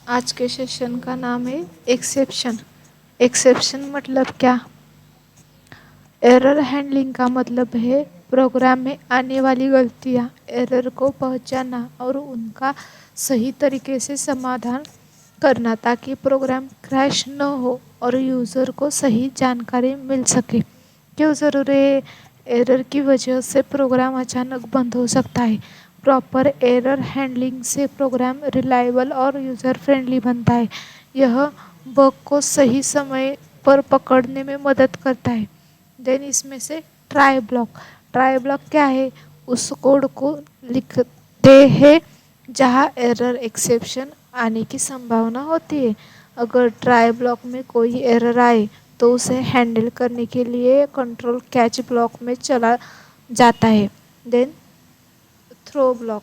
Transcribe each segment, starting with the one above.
आज के सेशन का नाम है एक्सेप्शन। एक्सेप्शन मतलब क्या? एरर हैंडलिंग का मतलब है प्रोग्राम में आने वाली गलतियां, एरर को पहचानना और उनका सही तरीके से समाधान करना ताकि प्रोग्राम क्रैश न हो और यूज़र को सही जानकारी मिल सके। क्यों ज़रूरी है? एरर की वजह से प्रोग्राम अचानक बंद हो सकता है। प्रॉपर एरर हैंडलिंग से प्रोग्राम रिलायबल और यूज़र फ्रेंडली बनता है। यह बग को सही समय पर पकड़ने में मदद करता है। देन इसमें से ट्राई ब्लॉक क्या है? उस कोड को लिखते हैं जहाँ एरर एक्सेप्शन आने की संभावना होती है। अगर ट्राई ब्लॉक में कोई एरर आए तो उसे हैंडल करने के लिए कंट्रोल कैच ब्लॉक में चला जाता है। देन थ्रो ब्लॉक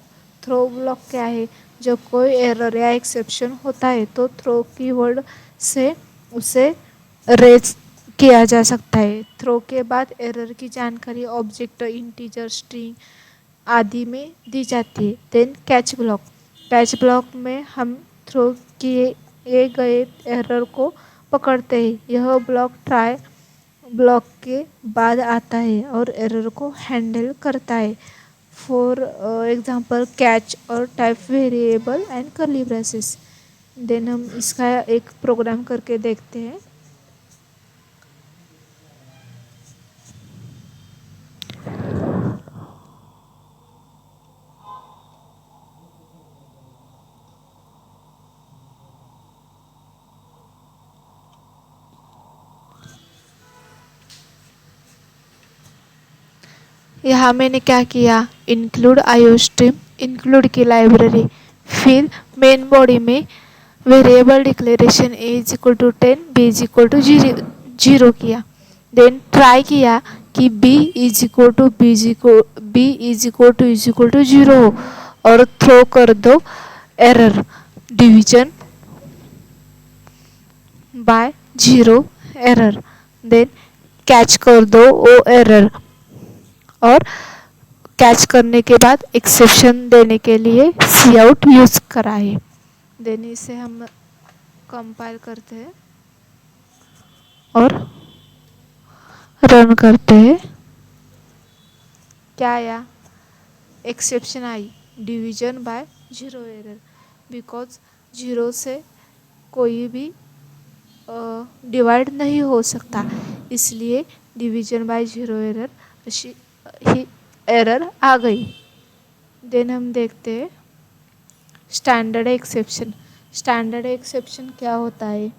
क्या है? जब कोई एरर या एक्सेप्शन होता है तो थ्रो कीवर्ड से उसे रेज किया जा सकता है। थ्रो के बाद एरर की जानकारी ऑब्जेक्ट, इंटीजर, स्ट्रिंग आदि में दी जाती है। देन कैच ब्लॉक में हम थ्रो किए गए एरर को पकड़ते हैं। यह ब्लॉक ट्राई ब्लॉक के बाद आता है और एरर को हैंडल करता है। फॉर एग्जांपल कैच और type variable and curly braces. Then हम इसका एक प्रोग्राम करके देखते हैं। यहाँ मैंने क्या किया, इंक्लूड आईओस्ट्रीम, इंक्लूड की लाइब्रेरी, फिर मेन बॉडी में variable declaration A is equal to 10, B is equal to 0 किया। देन ट्राई किया कि B is equal to is equal to 0 हो और थ्रो कर दो error division by 0 error. Then catch कर दो ओ एरर और कैच करने के बाद एक्सेप्शन देने के लिए सी आउट यूज कराए। देन इसे हम कंपाइल करते हैं और रन करते हैं। क्या आया? Exception I, division by 0 error, because 0 से कोई भी डिवाइड नहीं हो सकता, इसलिए डिवीजन बाय 0 एरर अशी ही एरर आ गई। देन हम देखते हैं स्टैंडर्ड एक्सेप्शन क्या होता है?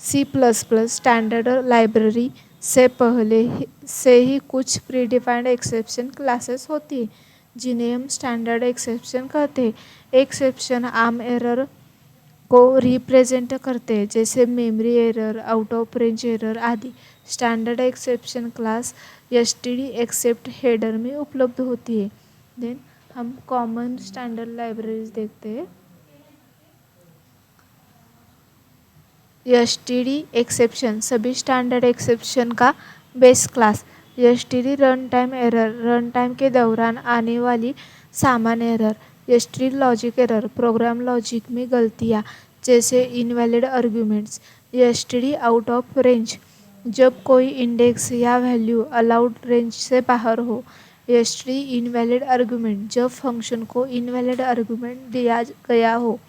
C plus plus standard library से पहले से ही कुछ प्रीडिफाइंड एक्सेप्शन क्लासेस होती है जिन्हें हम स्टैंडर्ड एक्सेप्शन कहते हैं। एक्सेप्शन आम एरर को रिप्रेजेंट करते हैं जैसे memory error, out of range error आदि। Standard exception class STD except header में उपलब्ध होती है। देन हम कॉमन स्टैंडर्ड लाइब्रेरीज देखते हैं। एसटीडी एक्सेप्शन सभी स्टैंडर्ड एक्सेप्शन का base class. STD run time error, run time के दौरान आने वाली सामान्य error. STD logic error, program logic में गलतियाँ जैसे invalid arguments. STD out of range, जब कोई इंडेक्स या वैल्यू अलाउड रेंज से बाहर हो। एसटीडी इनवैलिड आर्ग्यूमेंट, जब फंक्शन को इनवैलिड आर्ग्यूमेंट दिया गया हो।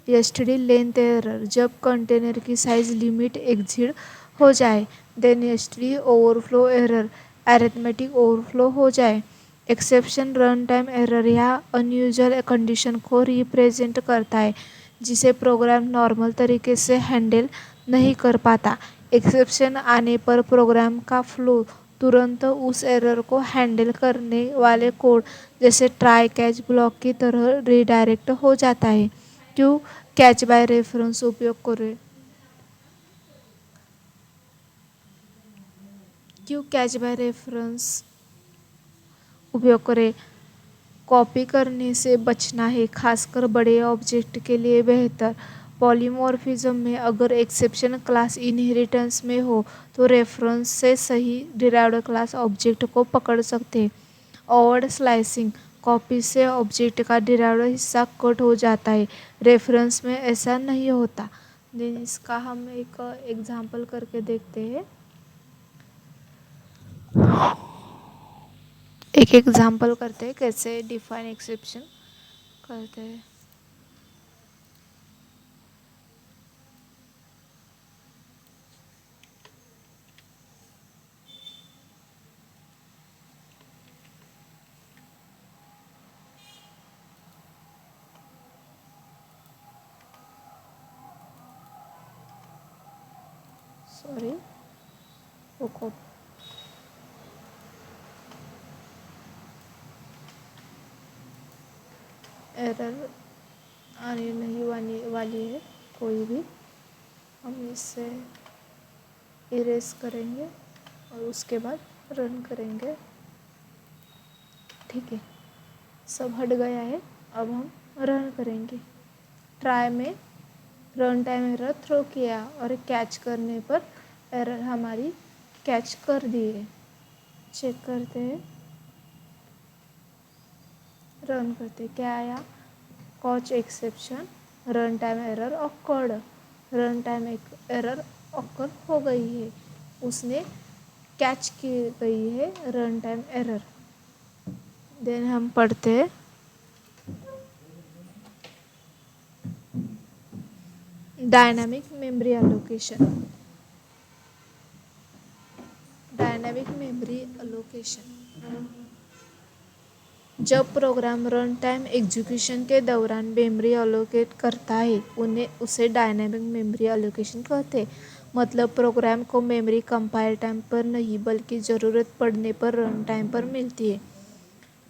एसटीडी लेंथ एरर, जब कंटेनर की साइज लिमिट एग्जीड हो जाए। Then STD overflow error, arithmetic overflow हो जाए। एक्सेप्शन रन टाइम एरर या अनयूजुअल कंडीशन को रिप्रेजेंट करता है जिसे प्रोग्राम नॉर्मल तरीके से हैंडल नहीं कर पाता। एक्सेप्शन आने पर प्रोग्राम का फ्लो तुरंत उस एरर को हैंडल करने वाले कोड जैसे ट्राई कैच ब्लॉक की तरह रिडायरेक्ट हो जाता है। क्यों कैच बाय रेफरेंस उपयोग करें? क्यों कैच बाय रेफरेंस उपयोग करें? कॉपी करने से बचना है, खासकर बड़े ऑब्जेक्ट के लिए बेहतर। पॉलीमॉर्फिज्म में अगर एक्सेप्शन क्लास इनहेरिटेंस में हो तो रेफरेंस से सही डिराइव्ड क्लास ऑब्जेक्ट को पकड़ सकते हैं। ओवर्ड स्लाइसिंग, कॉपी से ऑब्जेक्ट का डिराइव्ड हिस्सा कट हो जाता है, रेफरेंस में ऐसा नहीं होता। देन इसका हम एक एग्जांपल करके देखते हैं। एक एग्जांपल करते हैं कैसे डिफाइन एक्सेप्शन करते हैं। सॉरी, रुको। एरर आने नहीं वाली है कोई भी, हम इसे इरेज करेंगे और उसके बाद रन करेंगे। ठीक है, सब हट गया है। अब हम रन करेंगे। ट्राई में रन टाइम एरर थ्रो किया और कैच करने पर एरर हमारी कैच कर दी है। चेक करते हैं, रन करते क्या आया, caught exception run time error occurred. Run time error occur हो गई है, उसने कैच की गई है रन टाइम एरर। देन हम पढ़ते हैं dynamic memory allocation. Dynamic memory allocation, जब प्रोग्राम रन टाइम एग्जीक्यूशन के दौरान मेमोरी एलोकेट करता है उन्हें उसे डायनामिक मेमोरी एलोकेशन कहते हैं। मतलब प्रोग्राम को मेमोरी कंपाइल टाइम पर नहीं बल्कि ज़रूरत पड़ने पर रन टाइम पर मिलती है।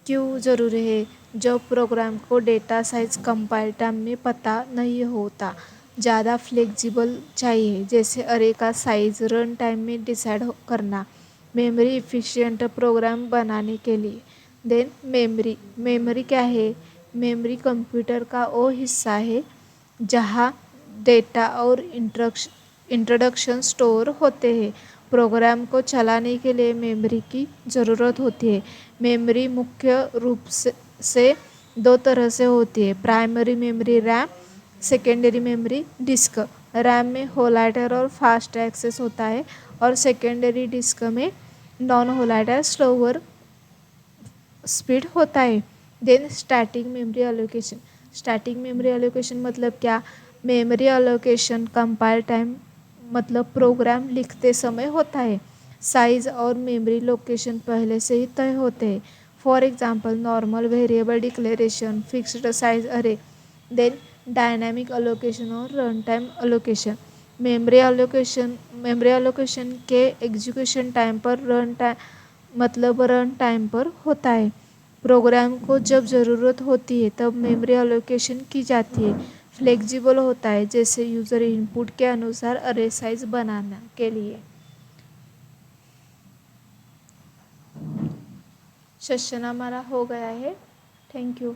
क्यों ज़रूरी है? जब प्रोग्राम को डेटा साइज कंपाइल टाइम में पता नहीं होता, ज़्यादा फ्लेक्सिबल चाहिए, जैसे अरे का साइज रन टाइम में डिसाइड करना, मेमोरी इफ़िशिएंट प्रोग्राम बनाने के लिए। देन मेमोरी क्या है? मेमोरी कंप्यूटर का वो हिस्सा है जहाँ डेटा और इंट्रोडक्शन स्टोर होते हैं। प्रोग्राम को चलाने के लिए मेमोरी की ज़रूरत होती है। मेमोरी मुख्य रूप से दो तरह से होती है, primary memory RAM, secondary memory disk. RAM में होलाइटर और फास्ट एक्सेस होता है और सेकेंडरी डिस्क में नॉन होलाइटर स्लोअर स्पीड होता है। Then static memory allocation. Static memory allocation मतलब क्या? मेमोरी एलोकेशन कंपाइल टाइम मतलब प्रोग्राम लिखते समय होता है। साइज और मेमोरी लोकेशन पहले से ही तय होते हैं। For example normal variable declaration, fixed size array. Then dynamic allocation और run time allocation. Memory allocation के एग्जीक्यूशन टाइम पर रन टाइम पर होता है। प्रोग्राम को जब ज़रूरत होती है तब मेमोरी एलोकेशन की जाती है। फ्लेक्सिबल होता है, जैसे यूज़र इनपुट के अनुसार अरे साइज बनाने के लिए। सेशन हमारा हो गया है। Thank you.